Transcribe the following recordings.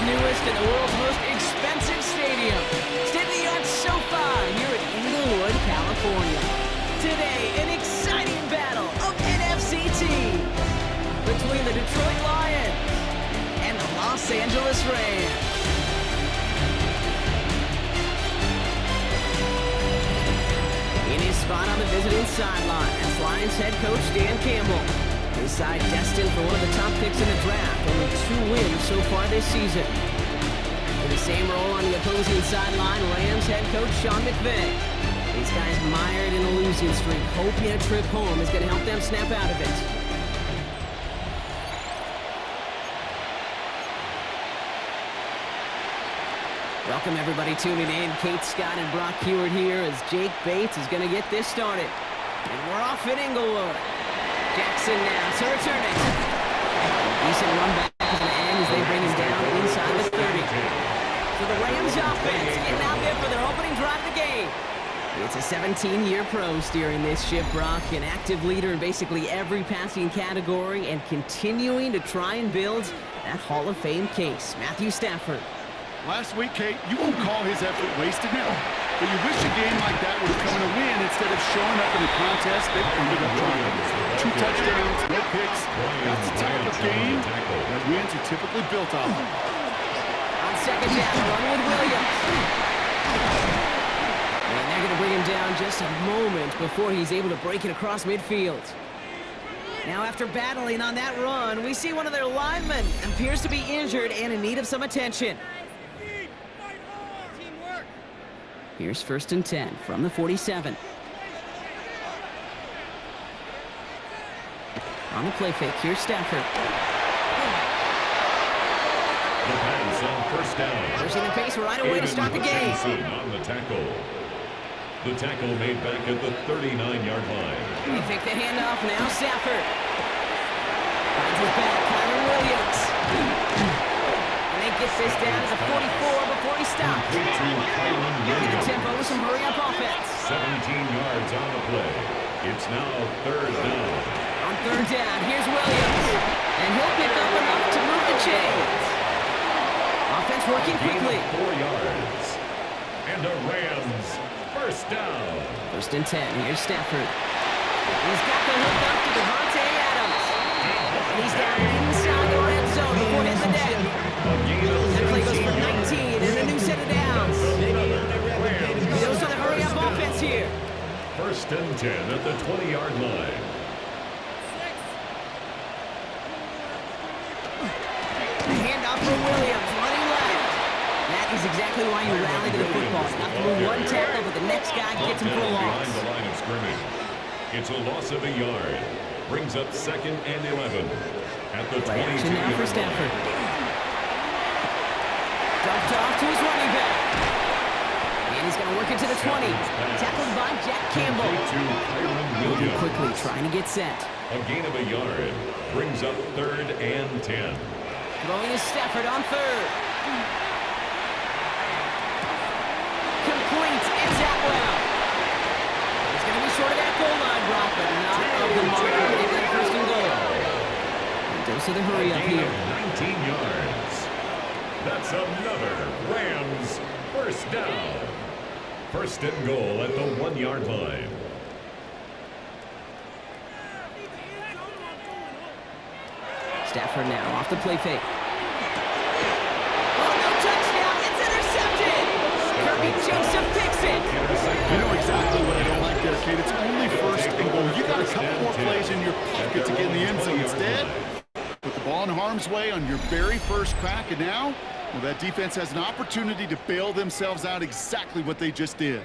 newest and the world's most expensive stadium. State-of-the-art SoFi here in Inglewood, California. Today, an exciting battle of NFC teams between the Detroit Lions and the Los Angeles Rams. In his spot on the visiting sideline, that's Lions head coach Dan Campbell. His side destined for one of the top picks in the draft, only 2 wins so far this season. In the same role on the opposing sideline, Rams head coach Sean McVay. These guys mired in a losing streak, hoping a trip home is going to help them snap out of it. Welcome everybody tuning in. Kate Scott and Brock Hewitt here as Jake Bates is going to get this started. And we're off in Inglewood. Jackson now to return it. Decent run back to the end as they bring him down inside the 30. So the Rams offense getting out there for their opening drive of the game. It's a 17-year pro steering this ship, Brock, an active leader in basically every passing category and continuing to try and build that Hall of Fame case. Matthew Stafford. Last week, Kate, you won't call his effort wasted now, but you wish a game like that would have come in a win instead of showing up in a contest that ended up drawing. 2 touchdowns, no picks. That's the type of game that wins are typically built off of. On second down, run with Williams. And they're going to bring him down just a moment before he's able to break it across midfield. Now, after battling on that run, we see one of their linemen appears to be injured and in need of some attention. Here's 1st and 10 from the 47. On the play fake, here's Stafford. The pass on 1st down. Pushing the pace right away to start the game. On the tackle. The tackle made back at the 39-yard line. They fake the handoff, now Stafford. Finds his back, Kyren Williams. And they get this down to the 44 before he stops. Getting the tempo with some hurry-up offense. 17 yards on the play. It's now 3rd down. On 3rd down, here's Williams. And he'll pick up enough to move the chains. Offense working quickly. 4 yards. And the Rams 1st down. 1st and 10, here's Stafford. He's got the hook up to Devontae Adams. And he's down inside the red zone before hitting the deck. That play goes for 19 and a new set of downs. He goes for the hurry-up offense here. 1st and 10 at the 20-yard line. The handoff for Williams, running left. That is exactly why you rally to the football. Not through one tackle, but the next guy gets him for a loss. Behind the line of scrimmage. It's a loss of a yard. Brings up 2nd and 11 at the 22-yard line. Now for Stafford. Dumped off to his running back. And he's going to work it to the 20. Tackled by Jack Campbell. Moving quickly, trying to get set. A gain of a yard. Brings up 3rd and 10. Throwing to Stafford on 3rd. Complete. It's Atwell. He's going to be short of that goal line, Brock, but not of the mark. They've got 1st and goal. And dose of the hurry up here. 19 yards. That's another Rams 1st down. 1st and goal at the 1-yard line. Stafford now off the play fake. Oh, no touchdown. It's intercepted. Kirby Joseph picks it. You know exactly what I don't like there, Kate. It's only 1st and goal. You got a couple more plays in your pocket to get in the end zone. Instead, put the ball in harm's way on your very first crack, and now, well, that defense has an opportunity to bail themselves out exactly what they just did.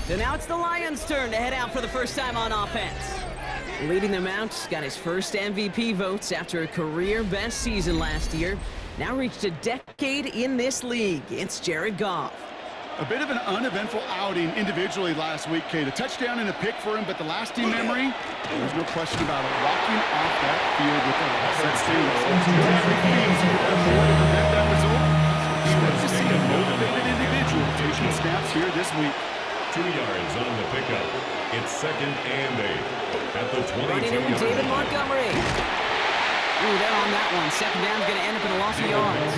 So now it's the Lions' turn to head out for the first time on offense. Leading them out, got his first MVP votes after a career-best season last year. Now reached a decade in this league. It's Jared Goff. A bit of an uneventful outing individually last week, Kate. A touchdown and a pick for him, but the lasting memory, there's no question about it. Walking off that field with the set stance. That result. Expect to see a motivated individual taking snaps here this week. 2 yards on the pickup. It's 2nd and 8 at the 22-yard line. Running in with David Montgomery. Ooh, they're on that one. Second down's going to end up in a loss of yards.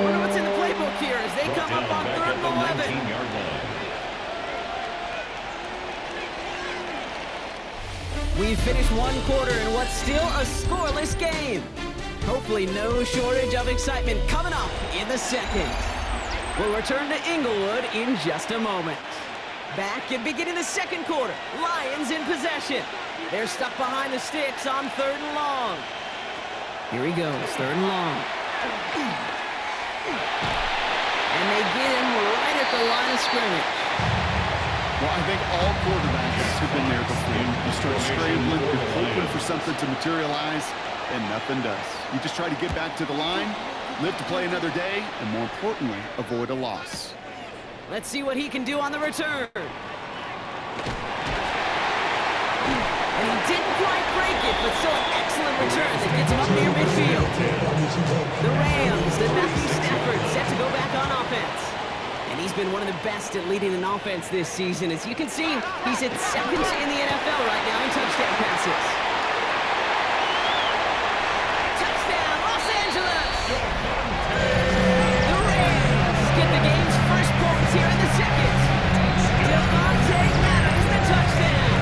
Wonder what's in the playbook here as they come up on 3rd and 11. 19-yard line. We've finished one quarter in what's still a scoreless game. Hopefully no shortage of excitement coming up in the second. We'll return to Inglewood in just a moment. Back and beginning the second quarter, Lions in possession. They're stuck behind the sticks on 3rd and long. Here he goes, 3rd and long. And they get him right at the line of scrimmage. Well, I think all quarterbacks have been there before. You start scrambling, you're hoping for something to materialize, and nothing does. You just try to get back to the line, live to play another day, and more importantly, avoid a loss. Let's see what he can do on the return. And he didn't quite break it, but still an excellent return that gets him up near midfield. The Rams, and Matthew Stafford set to go back on offense. And he's been one of the best at leading an offense this season. As you can see, he's at 2nd in the NFL right now in touchdown passes. Touchdown, Los Angeles! The Rams get the game's first points here in the second. Devontae Adams, the touchdown.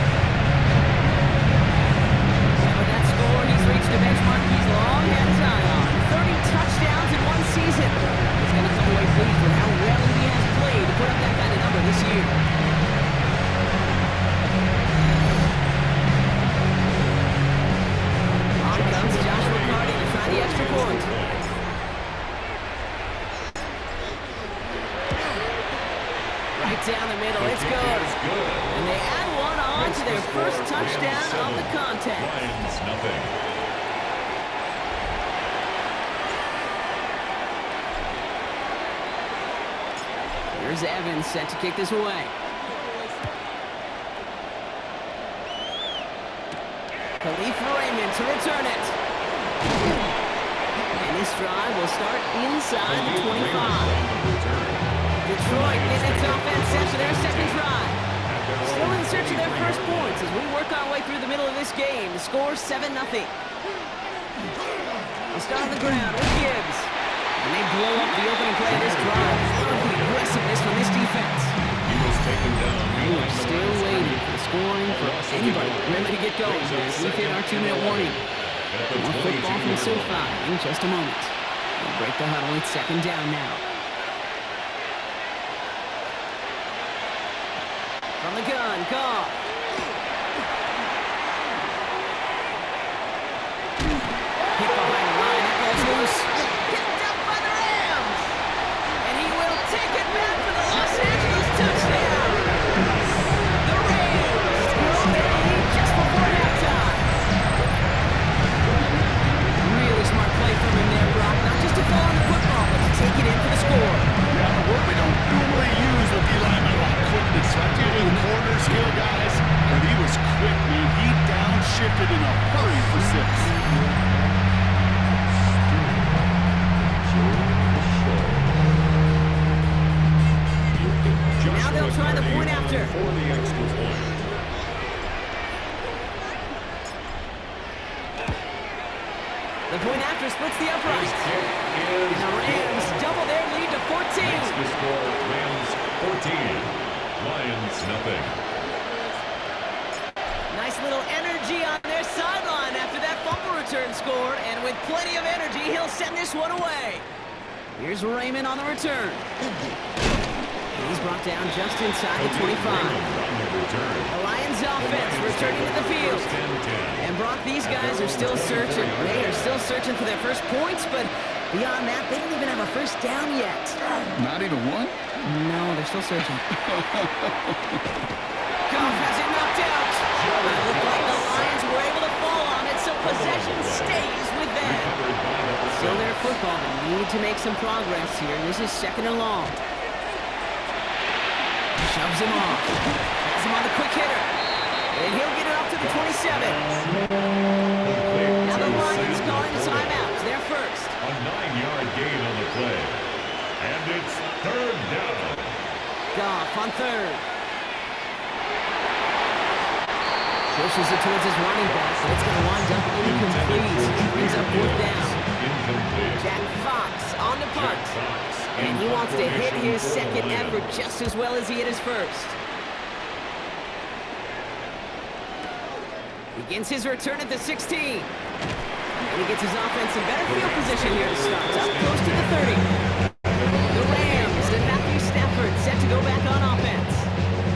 And with that score, he's reached a benchmark he's long had his eye on. 30 touchdowns in one season. He's going to come away pleased with how well he has played to put up that kind of number this year. On comes Joshua Carty to try the extra point. Right down the middle, it's good. And they add one on to their first touchdown of the contest. Lions, nothing. Here's Evans set to kick this away. Khalif Raymond to return it. And this drive will start inside the 25. Detroit getting its offense set to their second drive. Still in search of their first points as we work our way through the middle of this game. The score 7-0. We'll start on the ground with Gibbs. And they blow up the opening play of this drive. Love the aggressiveness from this defense. He was taken down. And we're still waiting for the scoring for anybody ready to get going as we hit our 2-minute warning. More football from SoFi in just a moment. We'll break the huddle. It's second down now. From the gun, Goff. Hit behind the line. That goes loose. Picked up by the Rams. And he will take it back for the Los Angeles touchdown. The Rams grow their lead just before halftime. Really smart play from him there, Brock. Not just to fall on the football, but to take it in for the score. Yeah, a word we don't normally use with Eli Manning. Quickness, right there in the corner, skill guys. But he was quick, man. He downshifted in a hurry for 6. Now they'll try the point after. For the extra point. The point after splits the upright. His kick is And the Rams double their lead to 14. Makes the score Rams 14. Lions nothing. Nice little energy on their sideline after that fumble return scored. And with plenty of energy, he'll send this one away. Here's Raymond on the return. He's brought down just inside the 25. The Lions offense returning to the field. And Brock, these guys are still searching. They are still searching for their first points, but beyond that, they don't even have a first down yet. Not even one? No, they're still searching. Goff has it knocked out. It looked like the Lions were able to fall on it, so possession stays with them. Still their football, but need to make some progress here. This is second and long. Shoves him off. Has him on the quick hitter. And he'll get it up to the 27. Now the Lions calling timeouts. They're first. A 9-yard gain on the play. And it's third down. Goff on third. Pushes it towards his running back, but it's going to wind up incomplete. Brings up 4th down. Incomplete. Jack Fox on the punt. And he wants to hit his second effort just as well as he hit his first. Begins his return at the 16. And he gets his offense in better field position here to start. Up close to the 30. The Rams and Matthew Stafford set to go back on offense.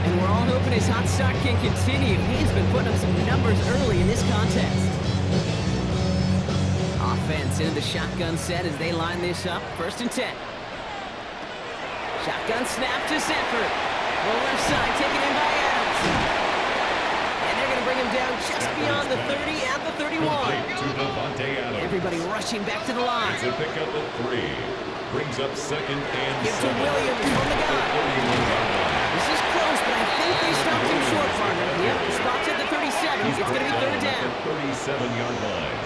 And we're all hoping his hot start can continue. He's been putting up some numbers early in this contest. Offense into the shotgun set as they line this up. 1st and 10. Shotgun snap to Stafford. Well, left side taken in by Adams. And they're going to bring him down just beyond the 30 at the 31. To Davante Adams. Everybody rushing back to the line. It's a pickup of 3. Brings up 2nd and Give to 7. Williams from the gun. This is close, but I think they stopped him short, partner. Yep, spots at the 37. It's going to be 3rd down. 37-yard line.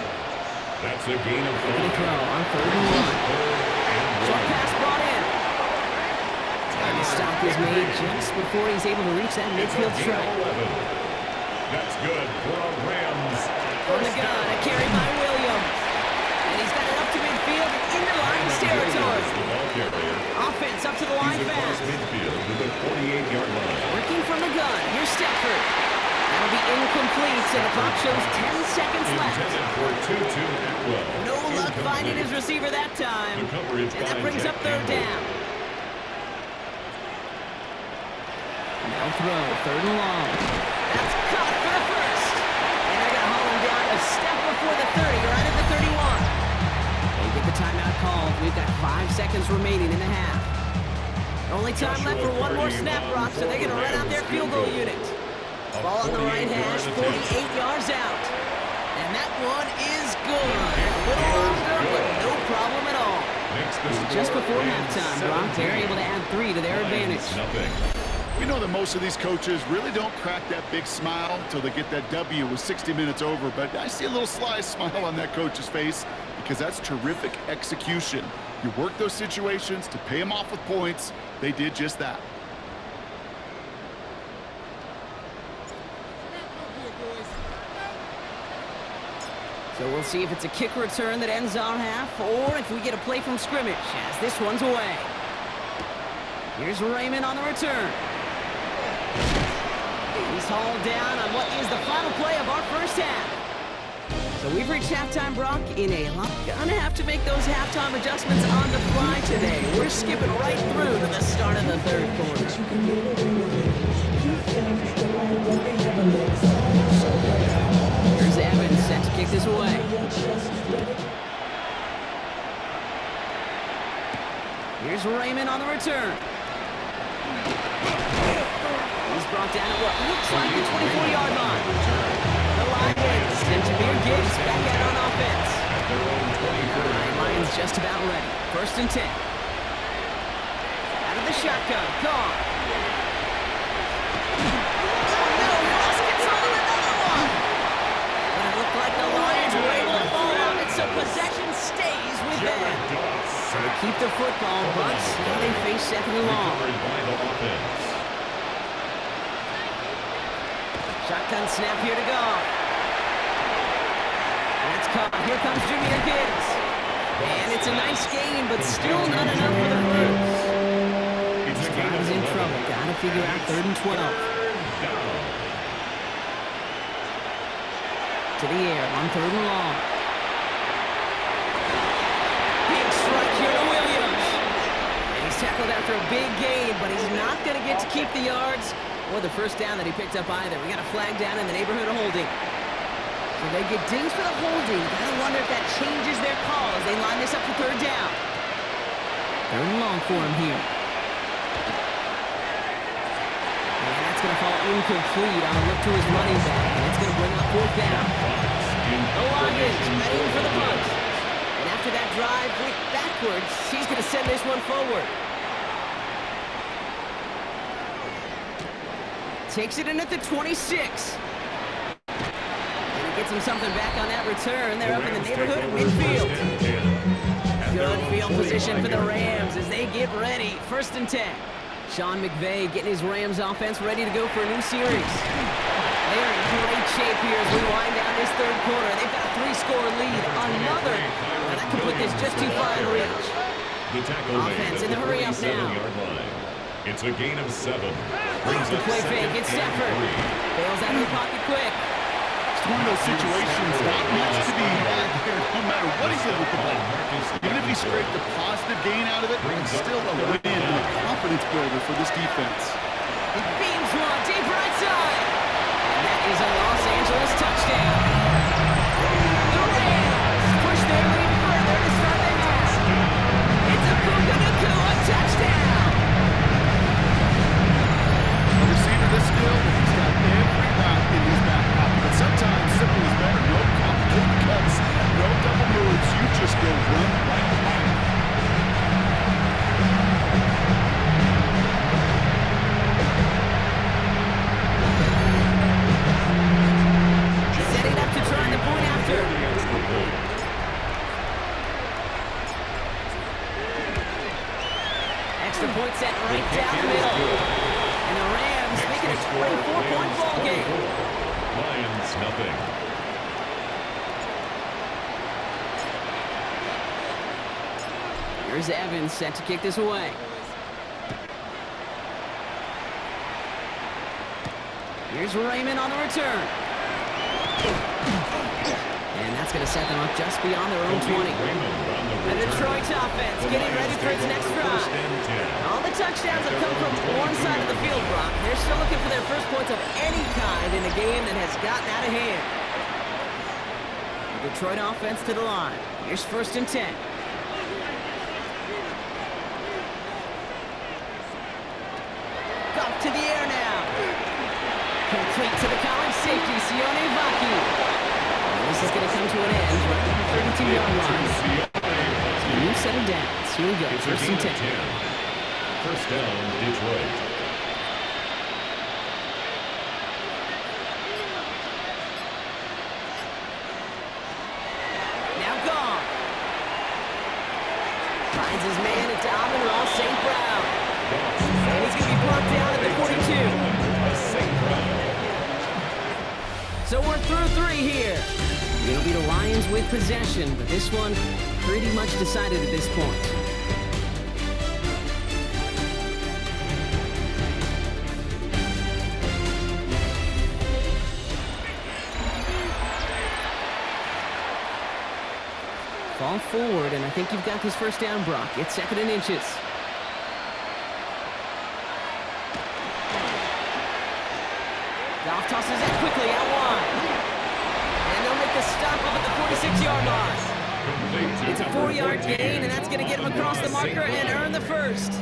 That's a gain of 4. Good throw on 3rd and 1. Short pass brought in. And the stop is made just before he's able to reach that midfield strike. That's good for a Rams. From the gun, a carry by Williams. And he's got it up to midfield and into Lions territory. The ball carrier. Offense up to the line He's across fast. midfield to the 48-yard line. Working from the gun, here's Stafford. That'll be incomplete, so the clock shows 10 seconds left. Intended for Tutu Atwell. No luck Incomplete. finding his receiver that time. The coverage And that by brings Jack up 3rd Campbell. down. Now throw, 3rd and long. That's caught for the first. And they're going to haul him down a step before the 30, right at the 31. They get the timeout called. We've got 5 seconds remaining in the half. Only time left for one more snap, Brock, so they're going to run out their field goal unit. Ball on the right hash, 48 yards out. And that one is good. A little longer, but no problem at all. Just before halftime, Brock, they're able to add 3 to their advantage. We know that most of these coaches really don't crack that big smile until they get that W with 60 minutes over, but I see a little sly smile on that coach's face because that's terrific execution. You work those situations to pay them off with points. They did just that. So we'll see if it's a kick return that ends our half, or if we get a play from scrimmage, as this one's away. Here's Raymond on the return. He's hauled down on what is the final play of our first half. So we've reached halftime, Brock, in a lot. Gonna have to make those halftime adjustments on the fly today. We're skipping right through to the start of the 3rd quarter. Here's Evans set to kick this away. Here's Raymond on the return. He's brought down at what looks like the 24-yard line. The Lions and Jahmyr Gibbs back out on offense. Lions just about ready. 1st and 10. Out of the shotgun. Gone. Possession stays with them. So they keep the football, but now they face 2nd and long. Shotgun snap here to go. That's caught. Here comes Jahmyr Gibbs. And it's a nice gain, but still not enough for the first. This drive is in trouble. Got to figure out 3rd and 12. To the air on 3rd and long. Tackled after a big gain, but he's not going to get to keep the yards or the first down that he picked up either. We got a flag down in the neighborhood of holding. So they get dinged for the holding. Gotta wonder if that changes their call as they line this up for 3rd down. 3rd and long for him here. And that's going to fall incomplete on a look to his running back, and it's going to bring up 4th down. The Lions ready for the punt. And after that drive went backwards, he's going to send this one forward. Takes it in at the 26. And he gets him something back on that return. They're up in the neighborhood of midfield. Good field position for the Rams as they get ready. 1st and 10. Sean McVay getting his Rams offense ready to go for a new series. They are in great shape here as we wind down this third quarter. They've got a 3-score lead. Another. Now that could put this just too far in reach. The tackle Offense in the hurry up now. 37-yard line. It's a gain of 7. Brings The up play second fake. It's and Stafford. 3. Bails out of the pocket quick. It's one of those situations, not much to be had there, no matter what he did with the ball. Even if he scraped a positive gain out of it, it's still a win and a confidence builder for this defense. He beams one deep right side. And that is a Los Angeles touchdown. The Rams push their lead further to start the half. It's a Puka Nacua touchdown. A receiver this skilled, he's got every route in his back pocket. But sometimes simple is better. No complicated cuts, no double moves. You just go run right behind him. Setting up to try the point after. Extra point set right down the middle. And the Rams make it a 24-point ball game. Lions nothing. Here's Evans set to kick this away. Here's Raymond on the return. And that's going to set them up just beyond their own 20. And Detroit's offense getting ready for its next drive. All the touchdowns have come from one side of the field, Brock. They're still looking for their first points of any kind in a game that has gotten out of hand. The Detroit offense to the line. Here's 1st and 10. Goff to the air now. Complete to the college safety, Sione Vaki. This is going to come to an end right at the 32-yard line. New set of downs. Here we go. It's 1st and 10. 1st down, Detroit. Now Goff. Finds his man at Amon-Ra St. Brown. And he's going to be brought down at the 42. So we're through 3 here. It'll be the Lions with possession, but this one pretty much decided at this point. Fall forward, and I think you've got this 1st down, Brock. It's 2nd and inches. Goff tosses it quickly out wide. And they'll make the stop up at the 46-yard line. It's a 4-yard gain, and that's going to get him across the marker and earn the 1st.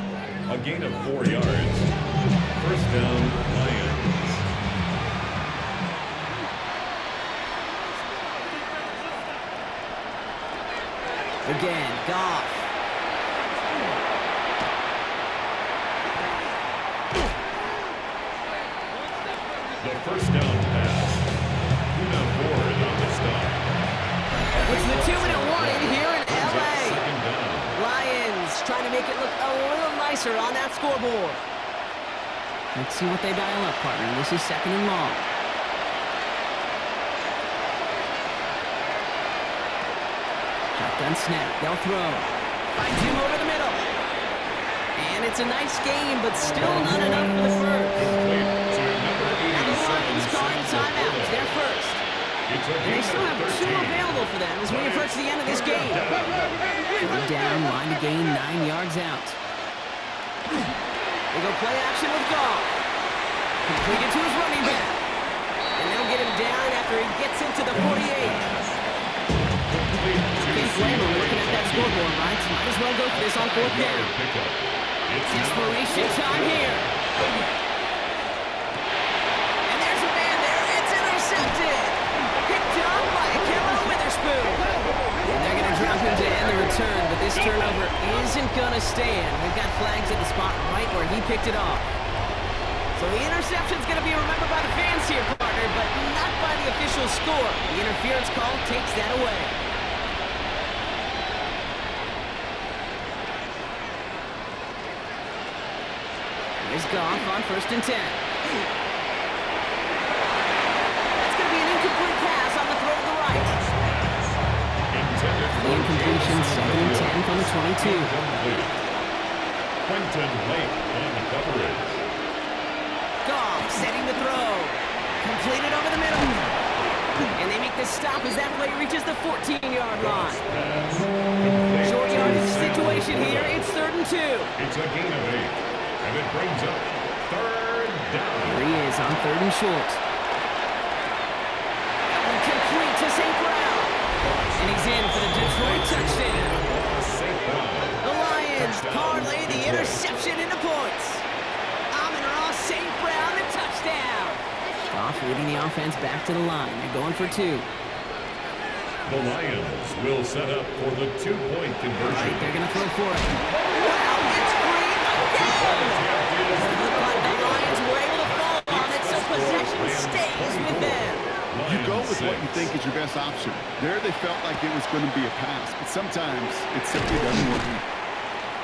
A gain of 4 yards. 1st down, Lions. Again, Goff. The 1st down pass. Una Ford on the stop. It's the 2-minute warning here in L.A. 2nd down. Lions trying to make it look a little nicer on that scoreboard. Let's see what they dial up, partner. This is 2nd and long. Shotgun snap. They'll throw. Finds him over the middle. And it's a nice game, but still not enough for the 1st. Now the Lions calling timeout. It's their 1st. And they still have 2 available for them as we approach the end of this game. 3rd down, line to gain 9 yards out. They go play action with Goff. Completed to his running back. And they'll get him down after he gets into the 48. Can't blame him looking at that scoreboard, right? Might as well go for this on 4th down. Desperation time here. And there's a man there. It's intercepted. Picked up by Ahkello Witherspoon. And they're going to drop him to end the return, but this turnover isn't going to stand. We've got flags at the spot right where he picked it off. So the interception's going to be remembered by the fans here, partner, but not by the official score. The interference call takes that away. Here's Goff on 1st and 10. The incompletion, 2nd and 10 from the 22. Quentin Lake on the coverage. Goff setting the throw. Completed over the middle. And they make the stop as that play reaches the 14-yard line. Short yardage situation here. It's 3rd and 2. It's a gain of 8. And it brings up 3rd down. Here he is on 3rd and short. That one complete to St. Brown. And he's in for the Detroit touchdown. St. Brown. The Lions parlay the interception into points. Amon-Ra St. Brown, the touchdown. Goff leading the offense back to the line. They're going for 2. The Lions will set up for the 2-point conversion. Right, they're going to throw for it. Wow, it's Green again! It looked like the Lions were able to fall on it, so possession stays with them. You go with what you think is your best option. There they felt like it was going to be a pass, but sometimes it simply doesn't work.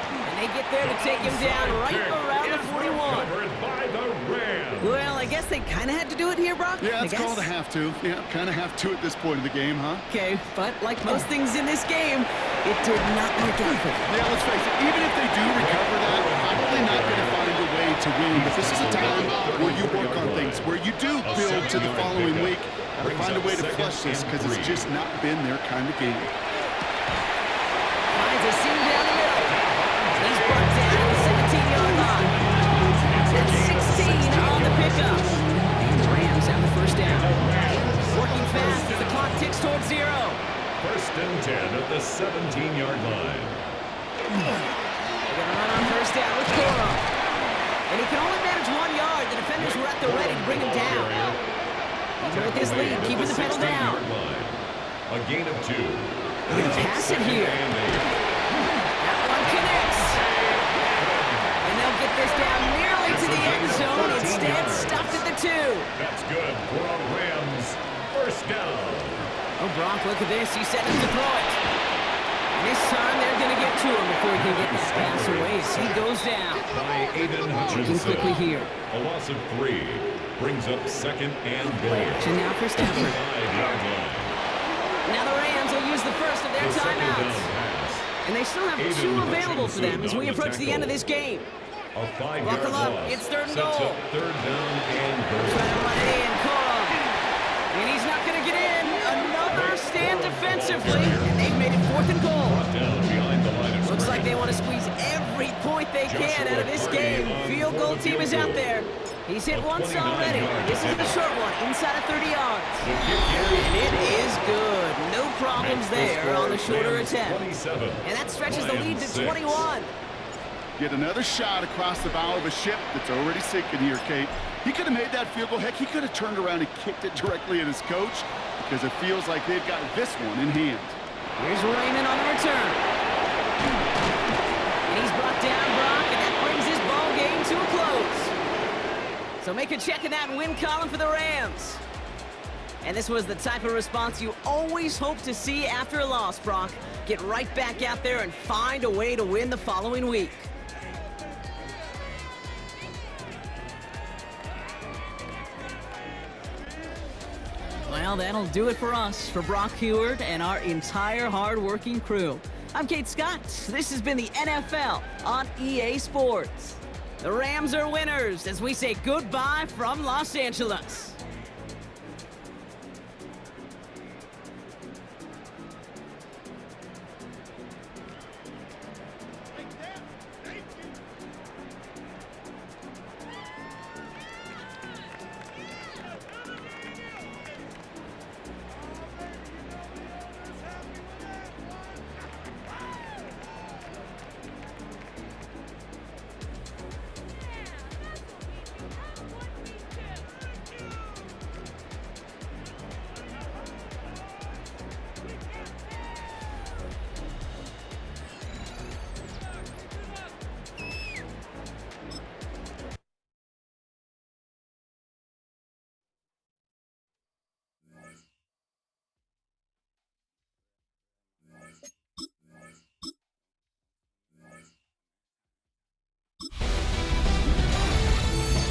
And they get there to take him down right around the 41. Covered by the Rams. Well, I guess they kind of had to do it here, Brock. Yeah, it's I guess. called a have to. Yeah, kind of have to at this point of the game, huh? Okay, but like most things in this game, it did not work out for them. Yeah, let's face it, even if they do recover that, probably not going to find a way to win. But this is a time where you work on things, where you do build to the following week. Gotta find a way to flush this because it's just not been their kind of game. Finds a seam down the middle. He's brought down at the 17-yard line. That's 16 on the pickup. And the Rams have the first down. Working fast as the clock ticks towards 0. 1st and 10 at the 17-yard line. They're going to run on first down with Coro. And he can only manage 1 yard. The defenders were at the ready to bring him down. Even with this lead, keeping the pedal down. A gain of 2. They're going to pass it here. That one connects. And they'll get this down nearly to the end zone. Instead, stopped at the 2. That's good for a Rams 1st down. Oh, Brock, look at this. He set him to throw it. And this time, they're going to get to him before he can get that pass away as he goes down. By Aiden Looking Hutchinson. quickly here. A loss of 3 brings up 2nd and goal. Action now for Stafford. 5-yard line. Now the Rams will use the first of their The 2nd down timeouts. pass. And they still have 2 available for them as we approach the end of this game. A 5-yard Buckle up. loss. It's 3rd and Sets goal. up 3rd down and Trying goal. to run it in, Coro. And he's not going to get in. Another stand defensively. And they've made it 4th and goal. Brought down behind the line of Looks like scrimmage. they want to squeeze every point they can out of this game. Field goal team is out there. He's hit once already. This is the short one, inside of 30 yards. And it is good. No problems there on the shorter attempt. 27. And that stretches the lead to Lions 6. 21. Get another shot across the bow of a ship that's already sinking here, Kate. He could have made that field goal. Heck, he could have turned around and kicked it directly at his coach because it feels like they've got this one in hand. Here's Raymond on the return. And he's brought down, Brock, and that brings his ball game to a close. So make a check in that win column for the Rams. And this was the type of response you always hope to see after a loss, Brock. Get right back out there and find a way to win the following week. Well, that'll do it for us, for Brock Huard and our entire hard-working crew. I'm Kate Scott. This has been the NFL on EA Sports. The Rams are winners as we say goodbye from Los Angeles.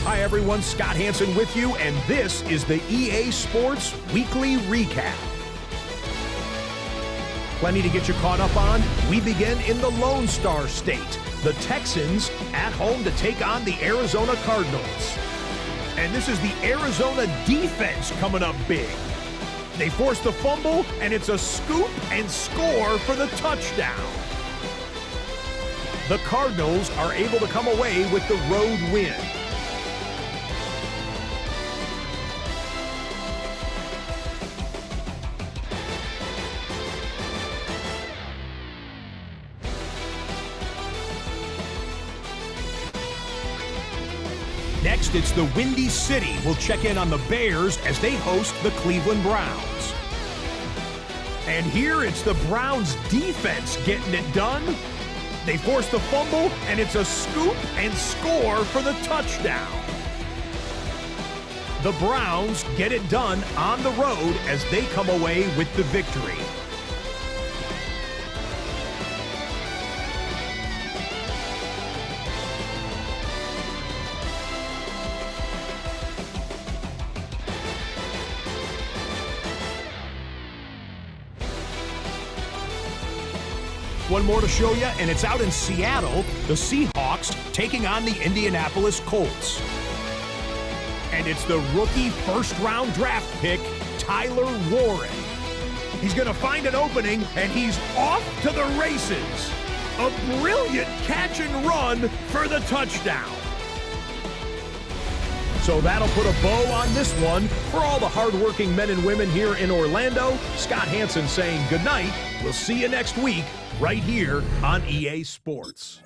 Hi everyone, Scott Hansen with you, and this is the EA Sports Weekly Recap. Plenty to get you caught up on. We begin in the Lone Star State. The Texans at home to take on the Arizona Cardinals. And this is the Arizona defense coming up big. They force the fumble, and it's a scoop and score for the touchdown. The Cardinals are able to come away with the road win. Next, it's the Windy City. We'll check in on the Bears as they host the Cleveland Browns. And here it's the Browns defense getting it done. They force the fumble, and it's a scoop and score for the touchdown. The Browns get it done on the road as they come away with the victory. One more to show you, and it's out in Seattle, the Seahawks taking on the Indianapolis Colts. And it's the rookie first-round draft pick, Tyler Warren. He's going to find an opening, and he's off to the races. A brilliant catch and run for the touchdown. So that'll put a bow on this one. For all the hardworking men and women here in Orlando, Scott Hanson saying goodnight. We'll see you next week right here on EA Sports.